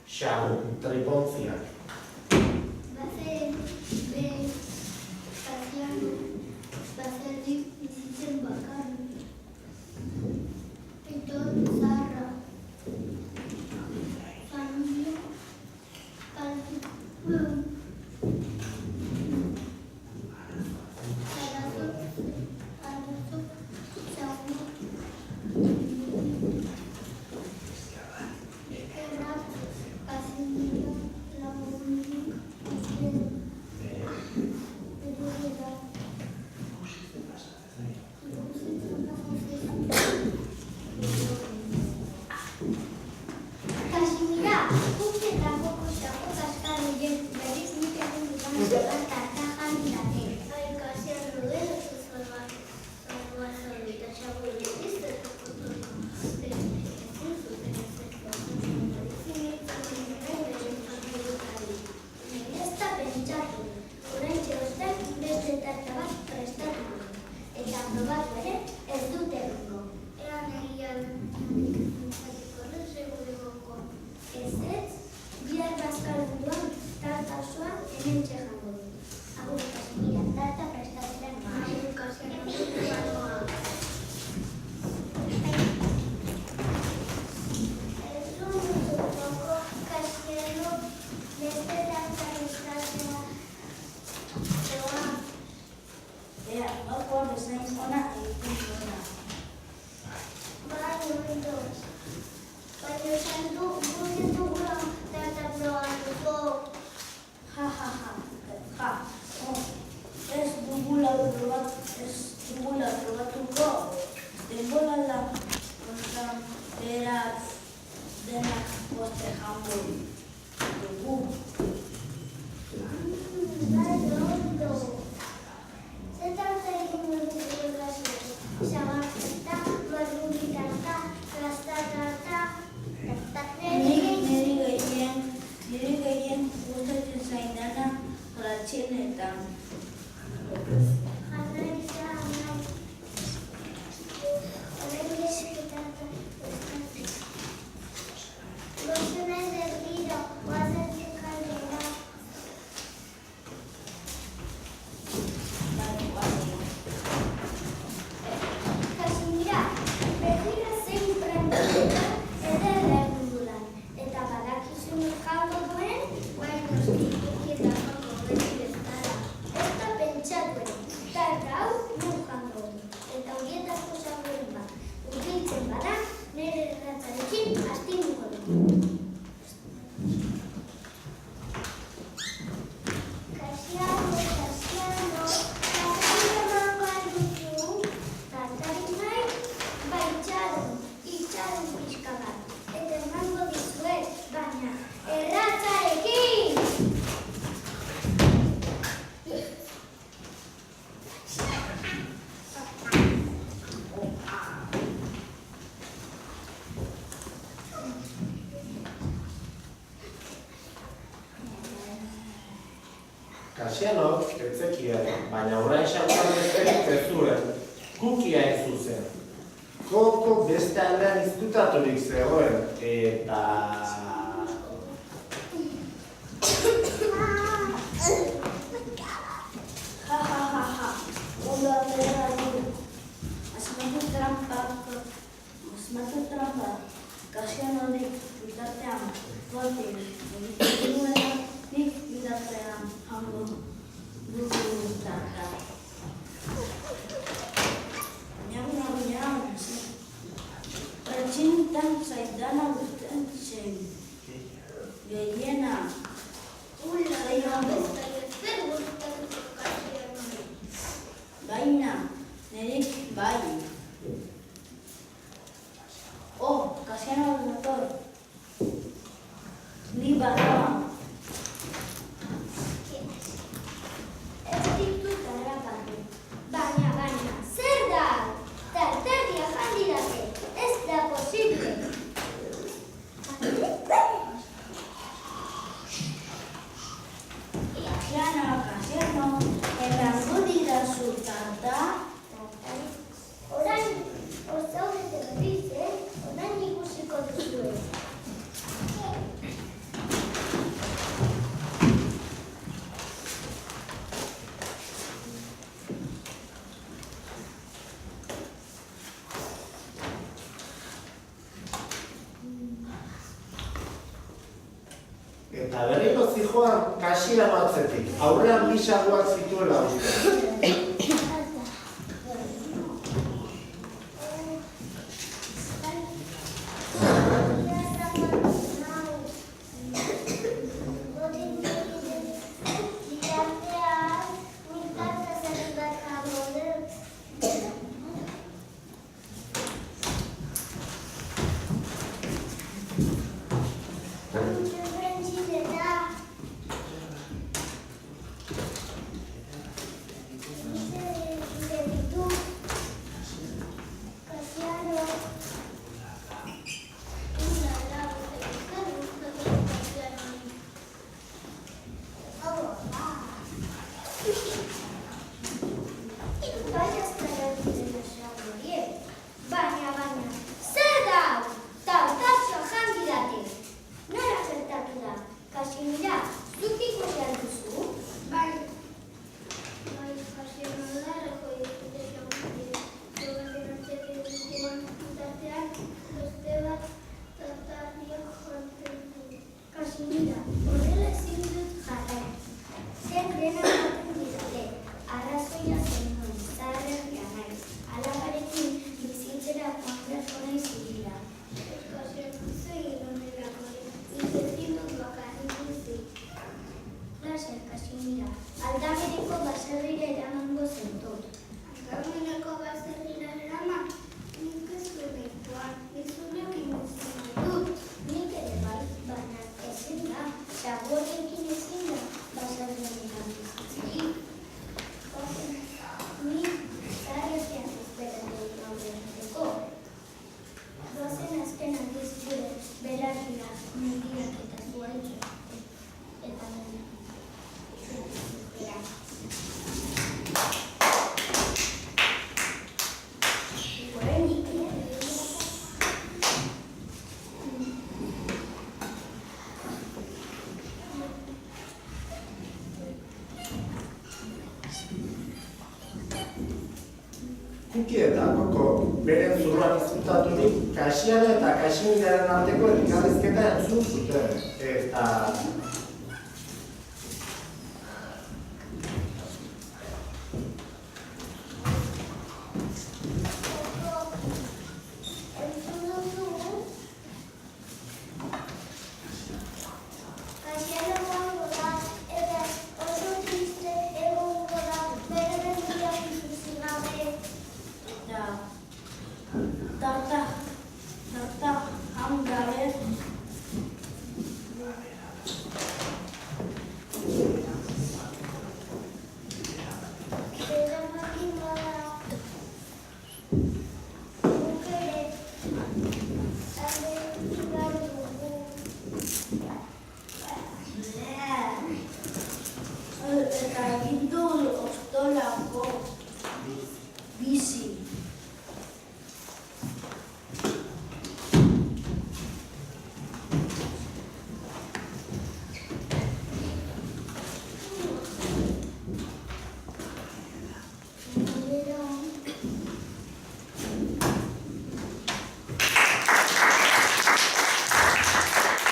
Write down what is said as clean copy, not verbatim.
Xago, tripontziak. Bazen, Kasiano, baserrik bizitzen bakarrik. Aitor zaharra. Familia, Arazo, Xago, Errat, Casimiro, Lagunik, Azkero, Edurera, Casimira, guztietako Xago kaskarrien berriz nik egin dudan zelan tartajan didate. Kasiano dela zuzalbat, eta Xago berriz ez da pentsatu, oraintxe ostean beste tarta bat prestatu du, eta probatu ere ez dut egingo. Eran egia pentsatuko dut segurukoko. Ez, bihar bazkalduan tarta osoa hementxe jango dut. Agur, Casimira, tarta prestatzera noa. Agur, Kasiano, noa. Kasiano, beste tarta prestatzera noa. Ea, gaurko bezain ona egiten duena. Bai, momentos. Baina esan du, gure dugula tarta probatuko. Ja. Ez dugula probatuko. Denborala honetan beraz denak poste jango dugu. Bai, ondo. Zer tarta egin dugu Kasiano? Xabar tarta, marruri tarta, gazta tarta, Niri gehien gustatzen zaidana ratxenetan. Casimira, berriro zein prantetan ederra dudan, eta badakizun jango duen, guain noski eta jango beti bezala. Ez da pentsatu ere, tarta hau non jango du, eta horietako zagoen bat, urbiltzen bada, nire erratzarekin astinduko du. Kasiano, emango alduzu, tartarik nahi, bai itxaron pixka bat, eta emango dizuet, baina erratzarekin! Kasianok ez zekien, baina orain Xagoan besterik ez zuen. Kukia ez zuzen. Koko beste aldean iztutaturik zegoen, eta... Ja. Ondo atera du. Asmatu trampa. Kasianorik bitartean batik egiten duena, nik bitartean jango dugu tarta. Miau. Ratxenetan zaidana gustatzen gehiena. Zer gustatuko Kasiano? Baina, nirik bai. Kasiano dator. Ni banoa. Ez ditut harrapatu. Baina, zer da? Tartardia jandidate, ez da posible. Kasiano, emango didazu tarta. Orain, osaurete berriz, orain ikusiko duzue. Eta berriro zijoan Kasiano atzetik, aurrean bi saguak zituela uste. Kuki eta Koko beren zurruan izutaturik Kasiano eta Kasimiraren arteko elkarrizketa entzun zuten. Eta